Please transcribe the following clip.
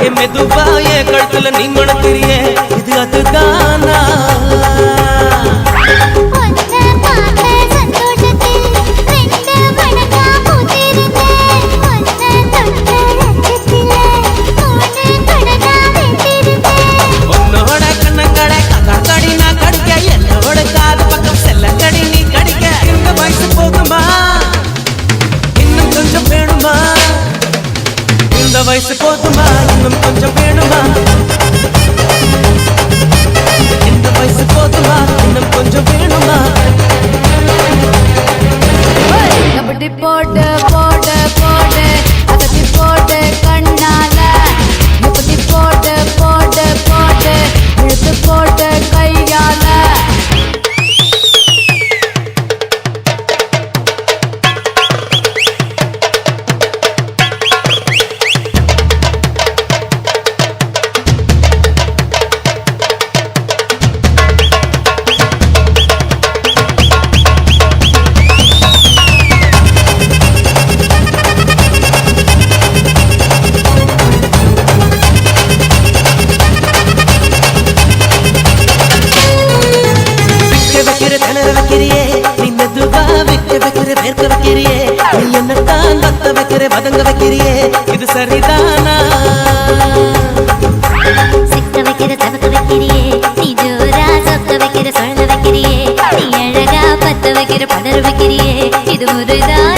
என் மெதுவா என் கழுத்துல நீ மணக்கிறியே இது அதுதானா உன்னோட கண்ணங்கடை கடி நான் கடிக்க என்னோட காது பக்கம் செல்ல கடி நீ கடிக்க இந்த வயசு போதுமா இன்னும் கொஞ்சம் வேணுமா இந்த வயசு போதுமா இன்னும் கொஞ்சம் வேணுமா இந்த வயசு போதுமா இன்னும் கொஞ்சம் வேணுமா அப்படி போட்டு போட்டு போட்டு அகத்தி போட்டு கண்ணால இப்படி போட்டு போட்டு போட்டு இழுத்து போட்டு கையால வதங்க வைக்கிறியே இது சரிதானா சிக்க வைக்கிற தவக்க வைக்கிறியே நீ ஜோரா சொக்க வைக்கிற சொல்ல வைக்கிறியே நீ அழகா பத்த வைக்கிற பதற வைக்கிறியே இது முறைதான்